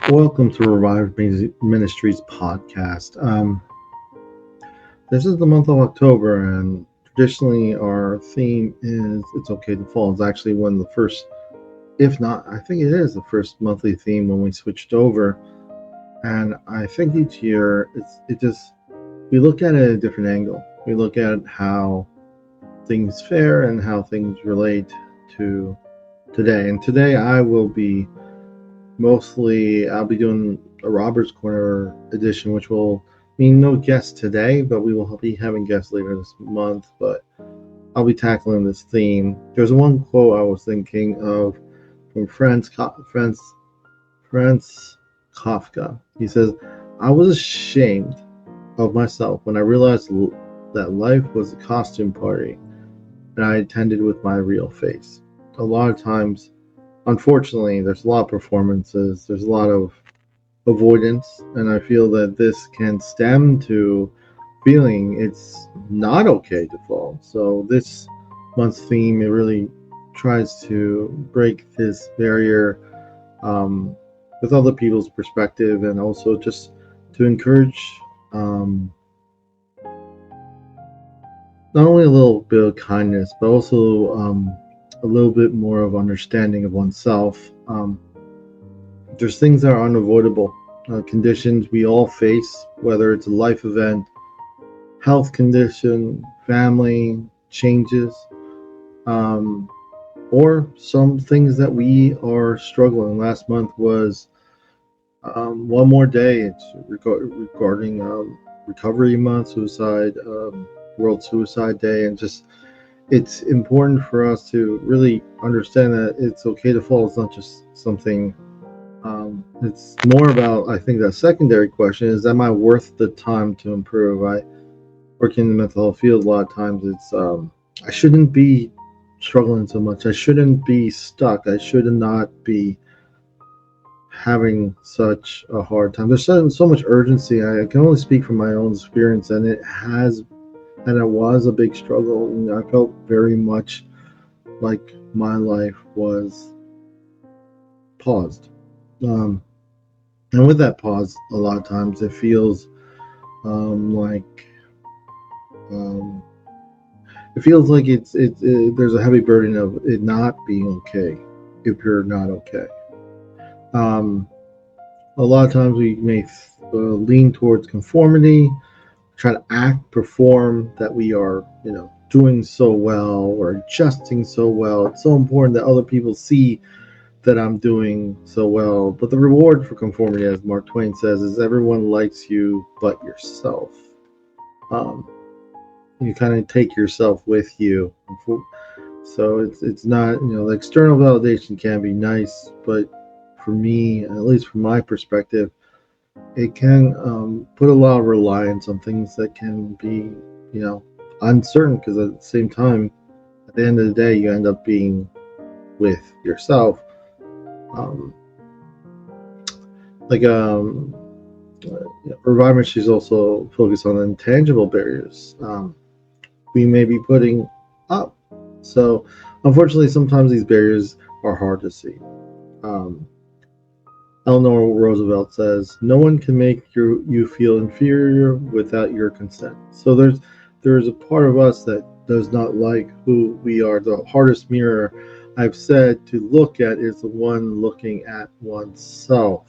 Welcome to Ministries Podcast. This is the month of October, and traditionally our theme is "It's Okay to Fall." It's actually one of the first, if not, I think it is the first monthly theme when we switched over. And I think each year we look at it at a different angle. We look at how things fare and how things relate to today. And today I'll be doing a Robert's Corner edition, which will mean no guests today, but we will be having guests later this month. But I'll be tackling this theme. There's one quote I was thinking of from Franz Kafka. He says, "I was ashamed of myself when I realized that life was a costume party and I attended with my real face." A lot of times, unfortunately, there's a lot of performances, there's a lot of avoidance, and I feel that this can stem to feeling it's not okay to fall. So this month's theme, it really tries to break this barrier with other people's perspective, and also just to encourage not only a little bit of kindness, but also a little bit more of understanding of oneself. There's things that are unavoidable, conditions we all face, whether it's a life event, health condition, family changes, or some things that we are struggling. Last month was one more day. It's regarding Recovery Month, World Suicide Day, and just it's important for us to really understand that it's okay to fall. It's not just something. It's more about, I think, that secondary question is, am I worth the time to improve? I work in the mental health field a lot of times. It's I shouldn't be struggling so much. I shouldn't be stuck. I should not be having such a hard time. There's so much urgency. I can only speak from my own experience, and it was a big struggle. And I felt very much like my life was paused. And with that pause, a lot of times it feels there's a heavy burden of it not being okay if you're not okay. A lot of times we may lean towards conformity, try to perform that we are, doing so well or adjusting so well. It's so important that other people see that I'm doing so well. But the reward for conformity, as Mark Twain says, is everyone likes you but yourself. You kind of take yourself with you. So it's not, the external validation can be nice, but for me, at least from my perspective, it can put a lot of reliance on things that can be, uncertain, because at the same time, at the end of the day, you end up being with yourself. Revival Ministries also focus on intangible barriers we may be putting up. So, unfortunately, sometimes these barriers are hard to see. Eleanor Roosevelt says, "No one can make you feel inferior without your consent." So there's a part of us that does not like who we are. The hardest mirror I've said to look at is the one looking at oneself.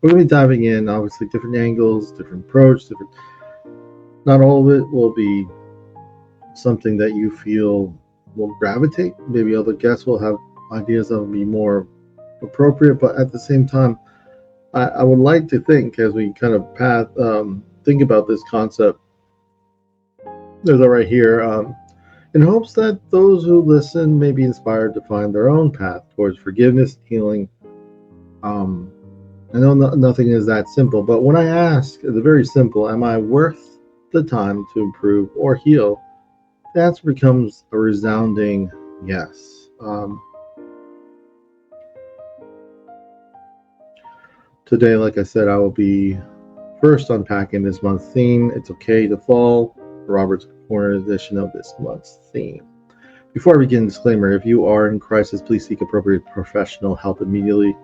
We're going to be diving in, obviously, different angles, different approach, not all of it will be something that you feel will gravitate. Maybe other guests will have ideas that will be more appropriate, but at the same time, I would like to think, as we kind of think about this concept, there's a right here, in hopes that those who listen may be inspired to find their own path towards forgiveness, healing. I know nothing is that simple, but when I ask the very simple, am I worth the time to improve or heal? The answer becomes a resounding yes. Today, like I said, I will be first unpacking this month's theme. It's okay to fall, Robert's Corner edition of this month's theme. Before I begin, disclaimer: if you are in crisis, please seek appropriate professional help immediately.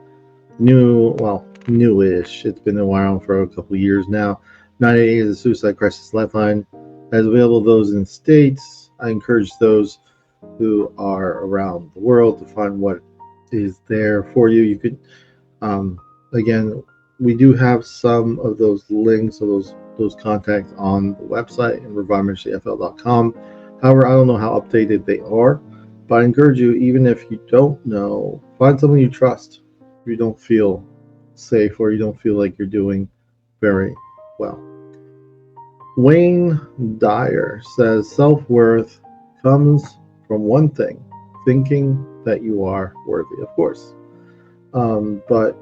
newish. It's been around for a couple of years now. 988 is a suicide crisis lifeline that is available to those in the States. I encourage those who are around the world to find what is there for you. You could, again, we do have some of those links or those contacts on the website in reviveministryfl.com. However, I don't know how updated they are, but I encourage you, even if you don't know, find someone you trust. If you don't feel safe or you don't feel like you're doing very well. Wayne Dyer says self-worth comes from one thing, thinking that you are worthy, of course. But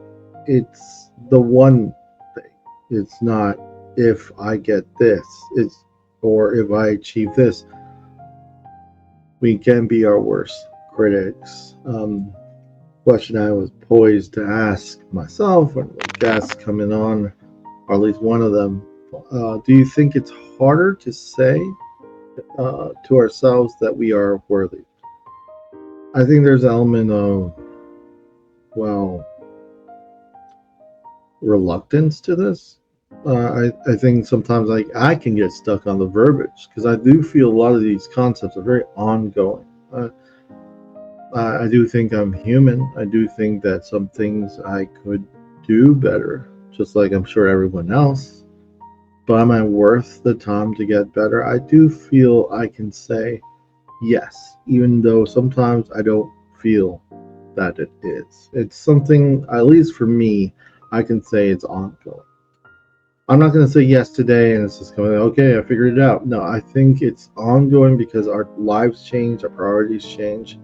it's the one thing. It's not if I get this, it's or if I achieve this. We can be our worst critics. Question I was poised to ask myself when guests coming on, or at least one of them, do you think it's harder to say to ourselves that we are worthy? I think there's an element of, reluctance to this. I think sometimes I can get stuck on the verbiage because I do feel a lot of these concepts are very ongoing. I do think I'm human. I do think that some things I could do better, just like I'm sure everyone else. But am I worth the time to get better? I do feel I can say yes, even though sometimes I don't feel that it is. It's something, at least for me, I can say it's ongoing. I'm not going to say yes today and it's just going, okay, I figured it out. No, I think it's ongoing because our lives change, our priorities change.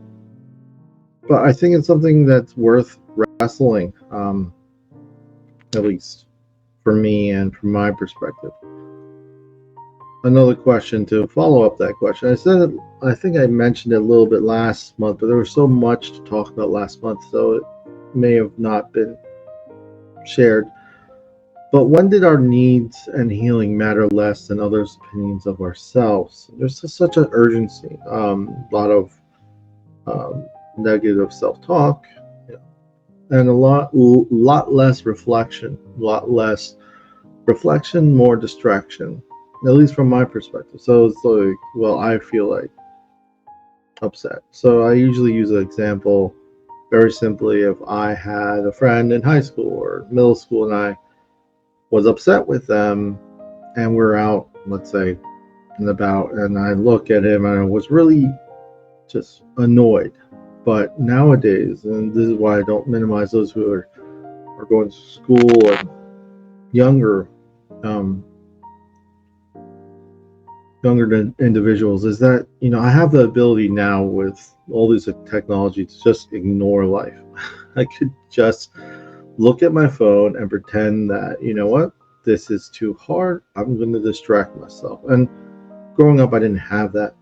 But I think it's something that's worth wrestling, at least for me and from my perspective. Another question to follow up that question. I think I mentioned it a little bit last month, but there was so much to talk about last month, so it may have not been shared. But when did our needs and healing matter less than others' opinions of ourselves? There's just such an urgency, a lot of negative self-talk, and a lot less reflection, more distraction, at least from my perspective. So it's like, well, I feel like upset. So I usually use an example very simply. If I had a friend in high school or middle school and I was upset with them and we're out, let's say, and about, and I look at him and I was really just annoyed. But nowadays, and this is why I don't minimize those who are going to school or younger individuals, is that I have the ability now with all this technology to just ignore life. I could just look at my phone and pretend that what, this is too hard, I'm going to distract myself. And growing up I didn't have that.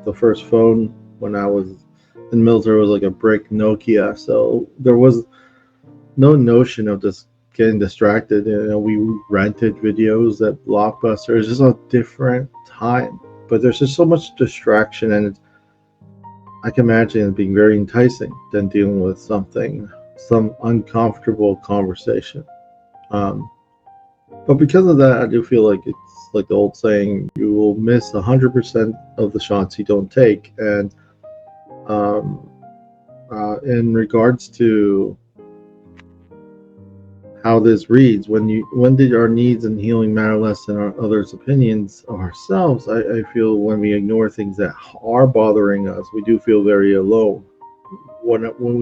The first phone when I was in the military was like a brick Nokia, so there was no notion of just getting distracted. We rented videos at Blockbuster. It's just a different time, but there's just so much distraction, and I can imagine it being very enticing than dealing with some uncomfortable conversation. But because of that, I do feel like it's like the old saying, you will miss 100% of the shots you don't take. And in regards to how this reads, when did our needs and healing matter less than our others' opinions of ourselves? I feel when we ignore things that are bothering us, we do feel very alone. When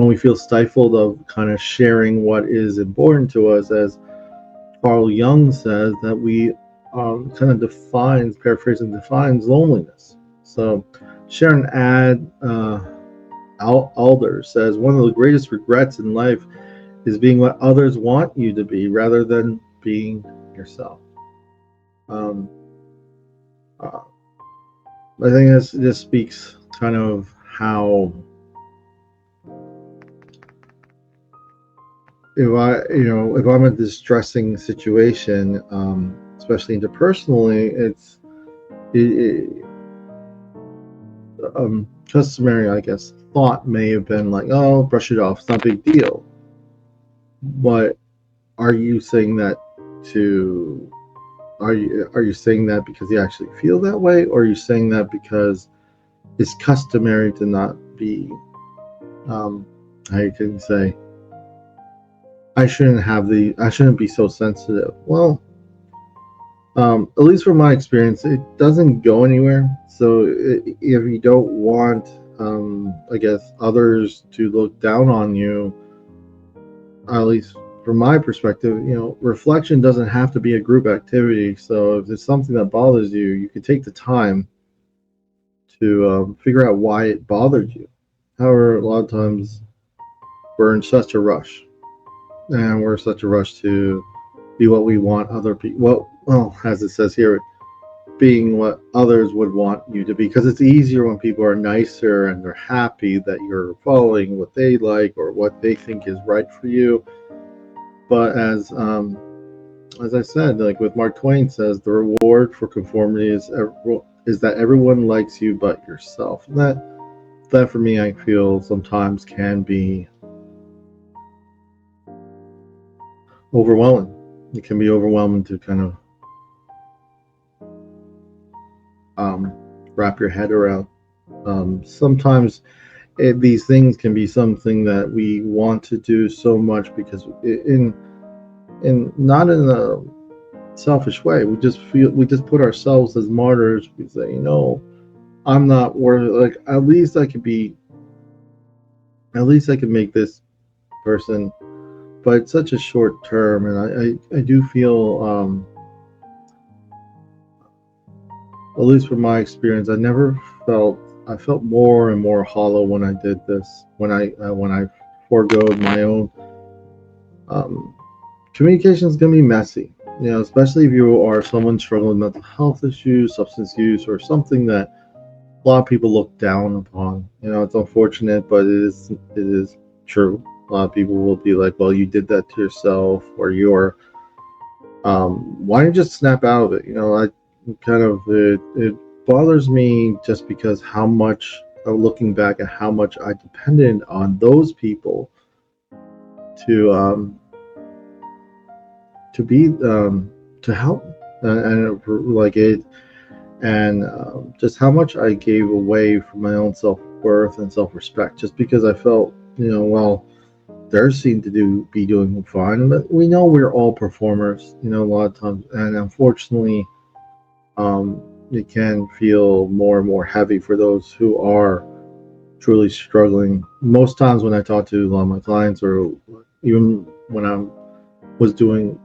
we feel stifled of kind of sharing what is important to us, as Carl Jung says, that we kind of defines loneliness. So Sharon Alder says, one of the greatest regrets in life is being what others want you to be rather than being yourself. I think this speaks kind of how if I'm in a distressing situation, especially interpersonally, it's customary, I guess, thought may have been like, oh, brush it off, it's not a big deal. But are you saying that to are you saying that because you actually feel that way, or are you saying that because it's customary to not be how you can say I shouldn't be so sensitive? Well, at least from my experience, it doesn't go anywhere. So if you don't want, I guess, others to look down on you, at least from my perspective, reflection doesn't have to be a group activity. So if there's something that bothers you, you can take the time to figure out why it bothered you. However, a lot of times we're in such a rush, and we're in such a rush to be what we want other people. Well, as it says here, being what others would want you to be, because it's easier when people are nicer and they're happy that you're following what they like or what they think is right for you. But as I said, like with Mark Twain says, the reward for conformity is that everyone likes you but yourself. And that for me, I feel sometimes can be overwhelming. It can be overwhelming to kind of wrap your head around. Sometimes these things can be something that we want to do so much because not in a selfish way. We just put ourselves as martyrs. We say, I'm not worth. Like at least I can make this person. But it's such a short term, and I do feel, at least from my experience, I felt more and more hollow when I did this. When I foregoed my own. Communication is going to be messy, especially if you are someone struggling with mental health issues, substance use, or something that a lot of people look down upon. It's unfortunate, but it is true. A lot of people will be like, well, you did that to yourself, or you're, why don't you just snap out of it? It bothers me just because looking back at how much I depended on those people to be, to help, just how much I gave away from my own self-worth and self-respect, just because I felt, well, they seem to be doing fine, but we know we're all performers, a lot of times, and unfortunately, it can feel more and more heavy for those who are truly struggling. Most times when I talk to a lot of my clients, or even when I was doing,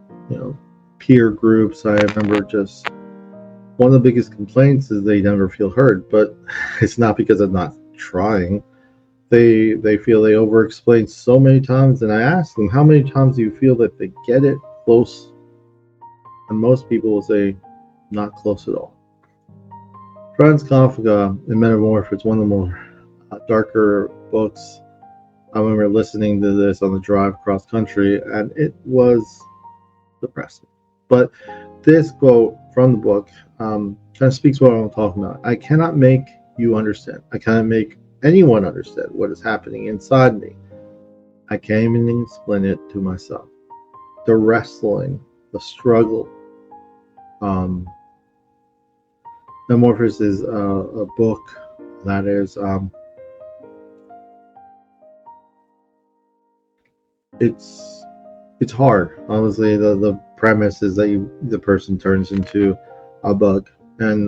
peer groups, I remember just one of the biggest complaints is they never feel heard, but it's not because I'm not trying. They feel they over-explain so many times, and I ask them, how many times do you feel that they get it close? And most people will say, not close at all. Franz Kafka in Metamorphosis, one of the more darker books. I remember listening to this on the drive across country, and it was depressing. But this quote from the book kind of speaks what I'm talking about. I cannot make you understand. I cannot make anyone understand what is happening inside me. I can't even explain it to myself. The wrestling, the struggle. Metamorphosis is a book that is it's hard. Honestly, the premise is that the person turns into a bug, and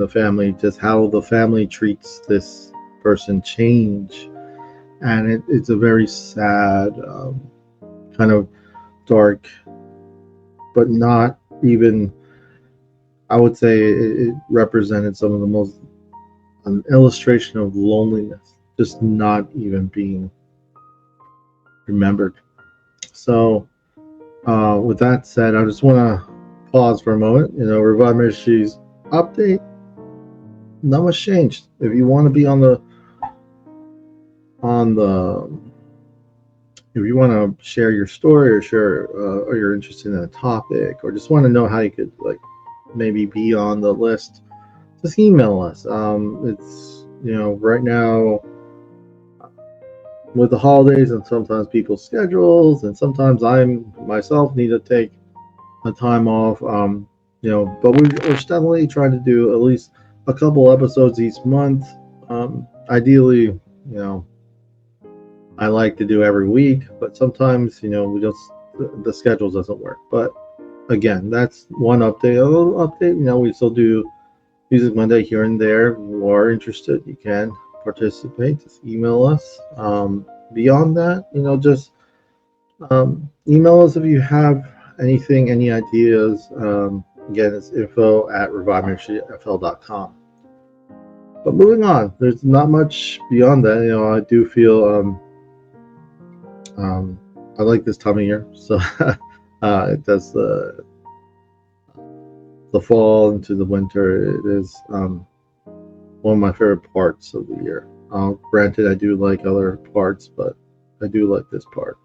just how the family treats this person change, and it's a very sad, kind of dark, but not even, I would say it represented some of the most, an illustration of loneliness, just not even being remembered. So with that said, I just want to pause for a moment. Revive Ministries update, not much changed. If you want to be if you want to share your story, or you're interested in a topic, or just want to know how you could maybe be on the list, just email us. It's right now with the holidays and sometimes people's schedules, and sometimes I myself need to take a time off. But we're steadily trying to do at least a couple episodes each month. Ideally, I like to do every week, but sometimes, we just the schedule doesn't work. But again, that's one update. A little update. We still do Music Monday here and there. If you are interested, you can participate. Just email us. Beyond that, just email us if you have anything, any ideas. Again, it's info@reviveministryfl.com. But moving on, there's not much beyond that. I do feel I like this time of year, so it does the fall into the winter. It is one of my favorite parts of the year. Granted, I do like other parts, but I do like this part.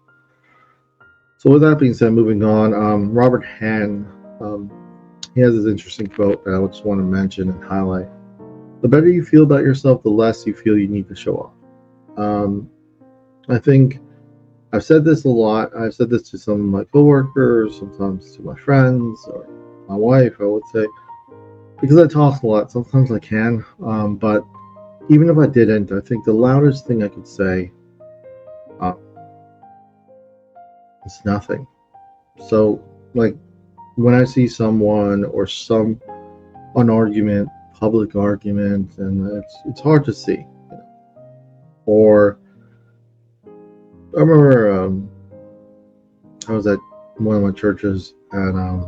So with that being said, moving on, Robert Hahn, he has this interesting quote that I just want to mention and highlight. The better you feel about yourself, the less you feel you need to show off. I think I've said this a lot. I've said this to some of my coworkers, sometimes to my friends or my wife, I would say, because I talk a lot. Sometimes I can, but even if I didn't, I think the loudest thing I could say is nothing. So, like, when I see someone or an argument, public argument, and it's hard to see. Or I remember I was at one of my churches, and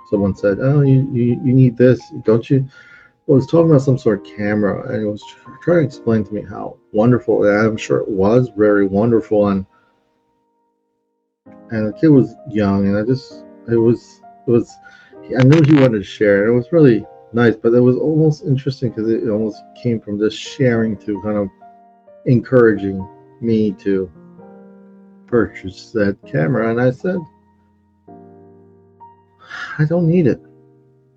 someone said, "Oh, you need this, don't you?" I was talking about some sort of camera, and it was trying to explain to me how wonderful, and I'm sure it was very wonderful, and the kid was young, and I knew he wanted to share, and it was really nice, but it was almost interesting because it almost came from just sharing to kind of encouraging me to purchase that camera. And I said, I don't need it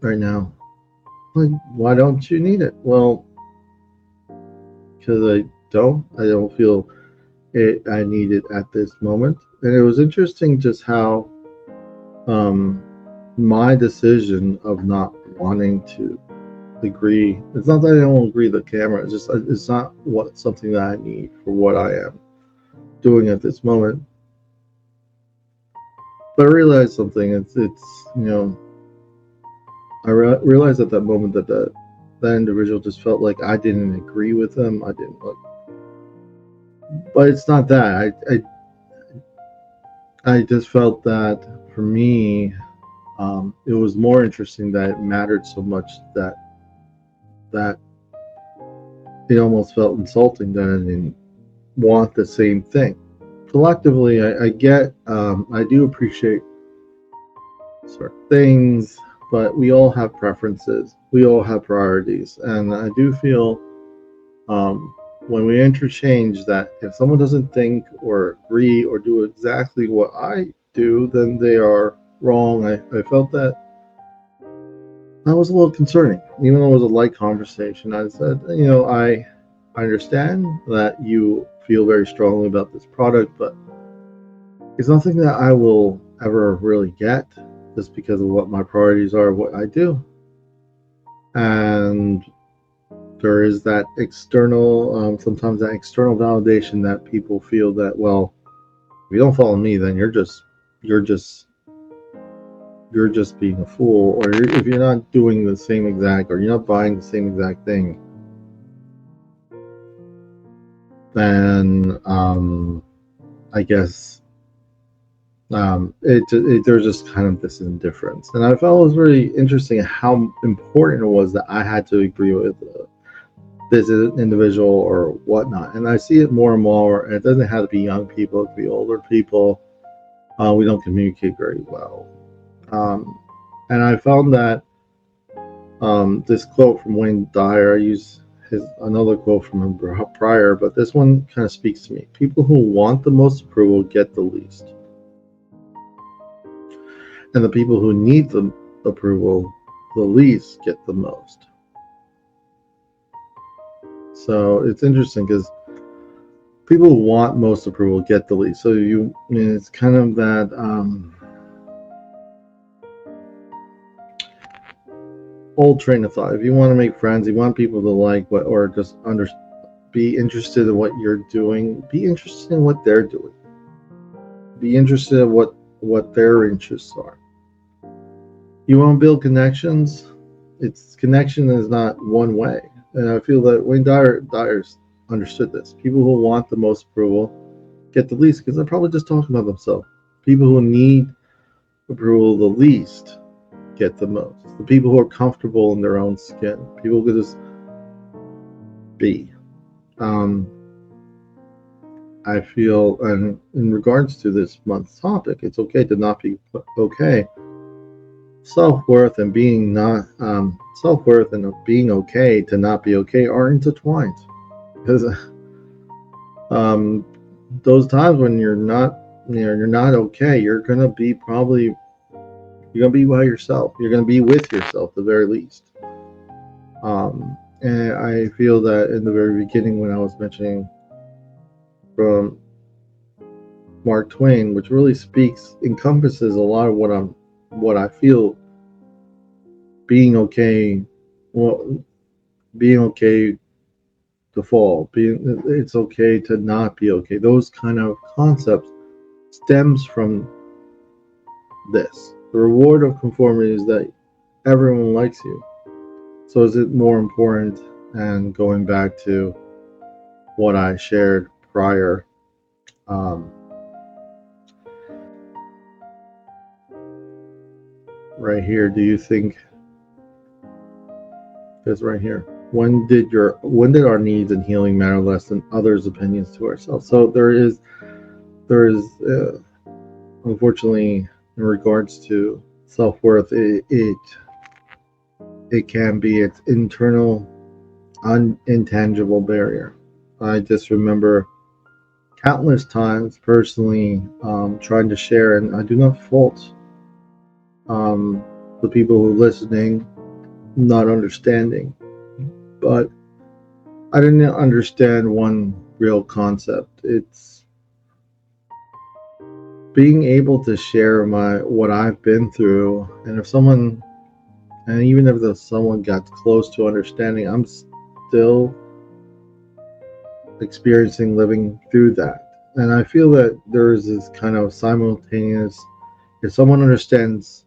right now. Like, why don't you need it? Well, because I don't feel I need it at this moment. And it was interesting just how my decision of not wanting to agree, it's not that I don't agree with the camera, it's not something that I need for what I am doing at this moment. But I realized something. I realized at that moment that that individual just felt like I didn't agree with them. I didn't like, but it's not that. I just felt that for me, it was more interesting that it mattered so much that it almost felt insulting that I didn't want the same thing. Collectively, I get, I do appreciate certain things, but we all have preferences. We all have priorities. And I do feel when we interchange that if someone doesn't think or agree or do exactly what I do, then they are wrong. I felt that was a little concerning. Even though it was a light conversation, I said, I understand that you feel very strongly about this product, but it's nothing that I will ever really get just because of what my priorities are, what I do. And there is that external, sometimes that external validation that people feel that, well, if you don't follow me, then you're just being a fool, or if you're not doing the same exact, or you're not buying the same exact thing, then I guess there's just kind of this indifference. And I felt it was really interesting how important it was that I had to agree with this individual or whatnot. And I see it more and more, and it doesn't have to be young people, it could be older people. We don't communicate very well. And I found that this quote from Wayne Dyer, I use another quote from him prior, but this one kind of speaks to me. People who want the most approval get the least. And the people who need the approval the least get the most. So it's interesting because people who want most approval get the least. So it's kind of that old train of thought. If you want to make friends, you want people to like what, or just be interested in what you're doing. Be interested in what they're doing. Be interested in what their interests are. You want to build connections. Connection is not one way, and I feel that Wayne Dyer's understood this. People who want the most approval get the least because they're probably just talking about themselves. People who need approval the least get the most. The people who are comfortable in their own skin. People who just be. I feel, and in regards to this month's topic, it's okay to not be okay. Self-worth and being not self-worth and being okay to not be okay are intertwined. Because those times when you're not okay, you're gonna be by yourself. You're gonna be with yourself at the very least. And I feel that in the very beginning when I was mentioning from Mark Twain, which really encompasses a lot of what I feel being okay to fall, it's okay to not be okay. Those kind of concepts stems from this. The reward of conformity is that everyone likes you. So is it more important? And going back to what I shared prior, right here, do you think this right here? When did our needs and healing matter less than others' opinions to ourselves? So there is unfortunately, in regards to self-worth, it can be its internal, intangible barrier. I just remember countless times personally trying to share, and I do not fault the people who are listening, not understanding, but I didn't understand one real concept. It's being able to share what I've been through, and even if someone got close to understanding, I'm still experiencing living through that. And I feel that there's this kind of simultaneous, if someone understands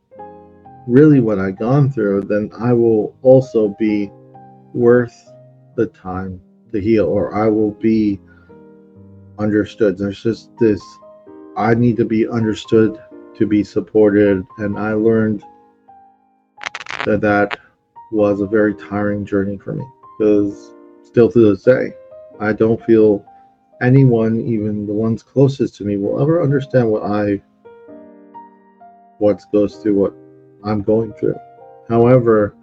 really what I've gone through, then I will also be worth the time to heal, or I will be understood. There's just this, I need to be understood to be supported, and I learned that was a very tiring journey for me, because still to this day, I don't feel anyone, even the ones closest to me, will ever understand what goes through what I'm going through. However,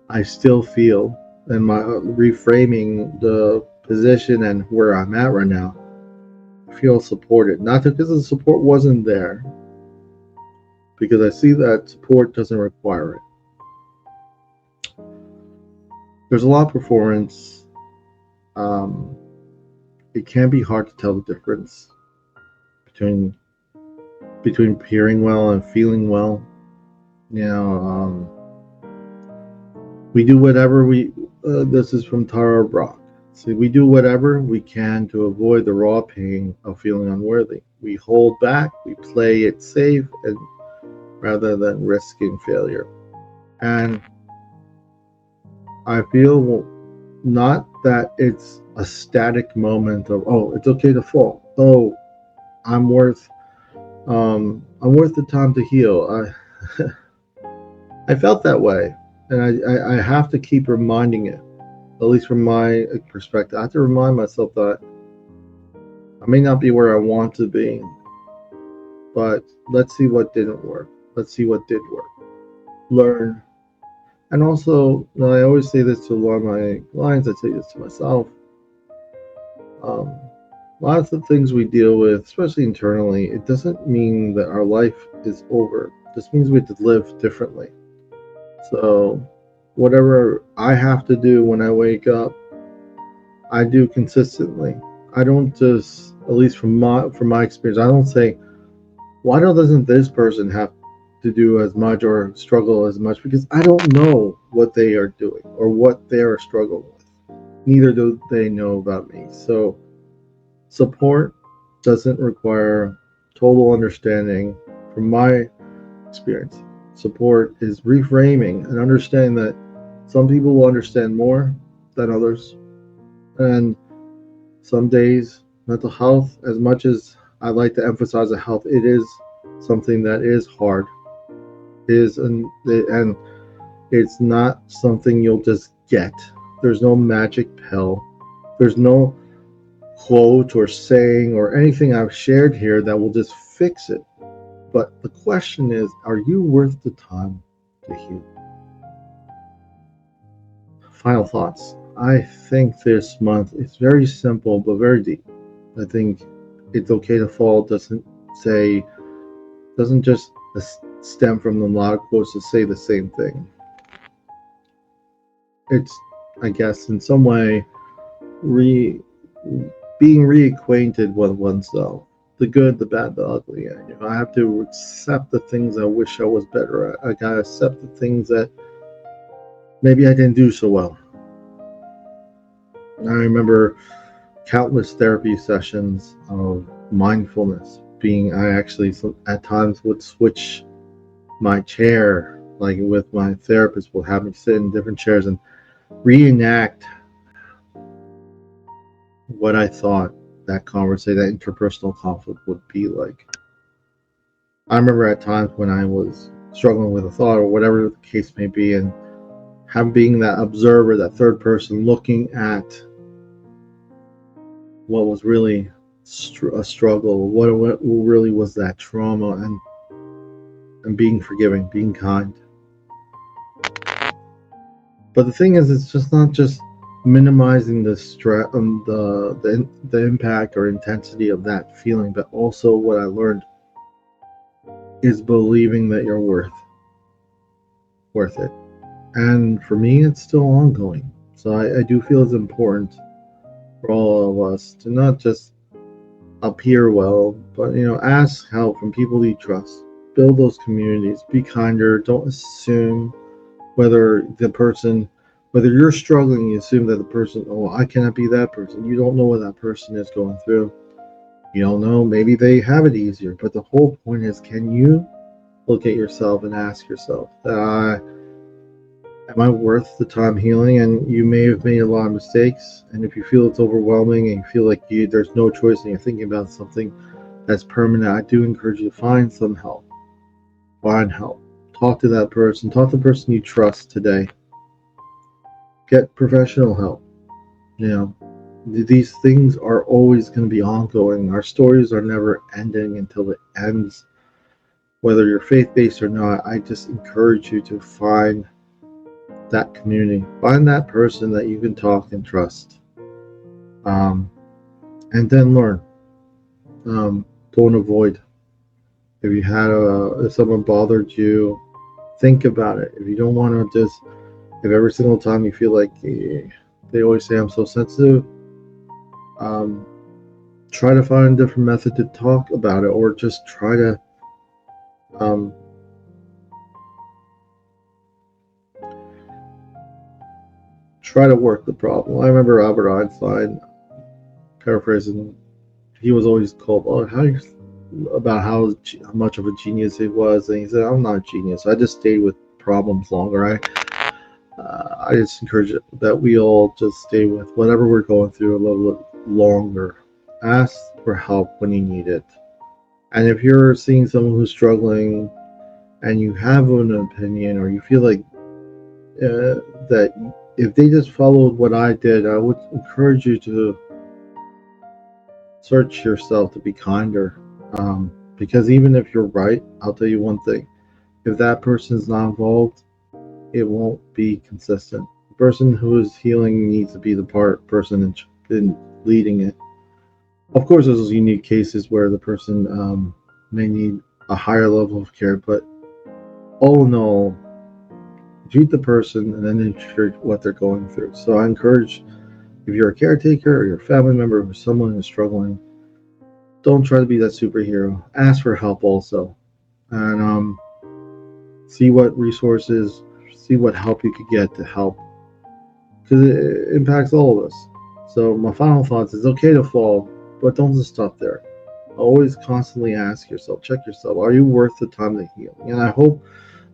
I still feel, and my reframing the position and where I'm at right now, I feel supported. Not because the support wasn't there, because I see that support doesn't require it. There's a lot of performance. It can be hard to tell the difference between hearing well and feeling well. We do whatever this is from Tara Brach. So we do whatever we can to avoid the raw pain of feeling unworthy. We hold back, we play it safe, and rather than risking failure. And I feel not that it's a static moment of, oh, it's okay to fall. Oh, I'm worth the time to heal. I felt that way, and I have to keep reminding it, at least from my perspective. I have to remind myself that I may not be where I want to be, but let's see what didn't work. Let's see what did work. Learn. And also, I always say this to a lot of my clients, I say this to myself. Lots of things we deal with, especially internally, it doesn't mean that our life is over. It just means we have to live differently. So whatever I have to do when I wake up, I do consistently. I don't just, at least from my experience, I don't say, why doesn't this person have to do as much or struggle as much? Because I don't know what they are doing or what they are struggling with. Neither do they know about me. So support doesn't require total understanding. From my experience, support is reframing and understanding that some people will understand more than others. And some days, mental health, as much as I like to emphasize the health, it is something that is hard. And it's not something you'll just get. There's no magic pill. There's no quote or saying or anything I've shared here that will just fix it. But the question is, are you worth the time to heal? Final thoughts. I think this month is very simple but very deep. I think it's okay to fall doesn't just stem from a lot of quotes to say the same thing. It's, I guess, in some way re being reacquainted with oneself, the good, the bad, the ugly. I have to accept the things I wish I was better at. I gotta accept the things that maybe I didn't do so well. I remember countless therapy sessions of mindfulness. I actually at times would switch my chair, like with my therapist, will have me sit in different chairs and reenact what I thought that conversation, that interpersonal conflict would be like. I remember at times when I was struggling with a thought or whatever the case may be, and being that observer, that third person, looking at what was really a struggle, what really was that trauma, and being forgiving, being kind. But the thing is, it's just not just minimizing the stress, the impact or intensity of that feeling, but also what I learned is believing that you're worth it. And for me, it's still ongoing. So I do feel it's important for all of us to not just appear well, but ask help from people you trust. Build those communities. Be kinder. Don't assume whether you're struggling, you assume that the person, oh, I cannot be that person. You don't know what that person is going through. You don't know. Maybe they have it easier. But the whole point is, can you look at yourself and ask yourself, am I worth the time healing? And you may have made a lot of mistakes. And if you feel it's overwhelming and you feel like there's no choice and you're thinking about something that's permanent, I do encourage you to find some help. Find help. Talk to that person. Talk to the person you trust today. Get professional help. These things are always going to be ongoing. Our stories are never ending until it ends. Whether you're faith-based or not, I just encourage you to find that community. Find that person that you can talk and trust. And then learn. Don't avoid. If someone bothered you, think about it. If you don't want to if every single time you feel like they always say I'm so sensitive, try to find a different method to talk about it, or just try to work the problem. I remember Albert Einstein, paraphrasing, he was always called about how much of a genius he was, and he said, I'm not a genius. I just stayed with problems longer. I just encourage that we all just stay with whatever we're going through a little bit longer. Ask for help when you need it. And if you're seeing someone who's struggling and you have an opinion, or you feel like that if they just followed what I did, I would encourage you to search yourself to be kinder. Because even if you're right, I'll tell you one thing. If that person's not involved, it won't be consistent. The person who is healing needs to be the person in leading it. Of course, there's unique cases where the person may need a higher level of care, but all in all, treat the person and then ensure what they're going through. So I encourage If you're a caretaker or you're a family member or someone who's struggling, don't try to be that superhero. Ask for help also, and see what resources, see what help you could get to help, because it impacts all of us. So my final thoughts is okay to fall, but don't just stop there. Always constantly ask yourself, check yourself, are you worth the time to heal? And I hope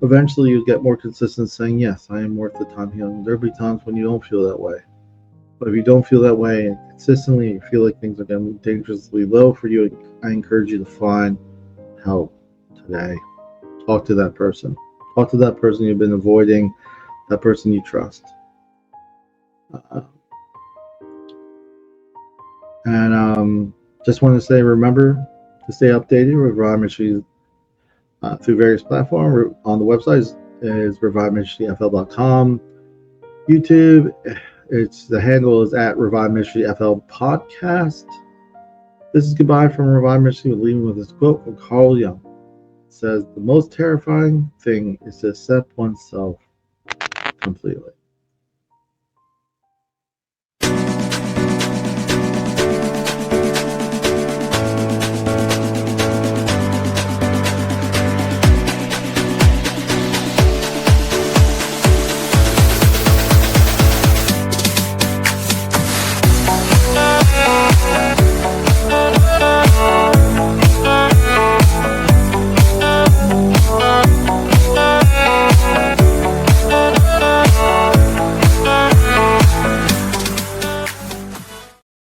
eventually you get more consistent saying, yes, I am worth the time healing. There'll be times when you don't feel that way. But if you don't feel that way and consistently you feel like things are getting dangerously low for you, I encourage you to find help today. Talk to that person. Talk to that person you've been avoiding, that person you trust. Uh, and just want to say, remember to stay updated with Revive Ministries through various platforms. On the website is reviveministryfl.com. YouTube, the handle is at Revive Ministry FL Podcast. This is goodbye from Revive Ministry. We're leaving with this quote from Carl Jung. It says, the most terrifying thing is to accept oneself completely.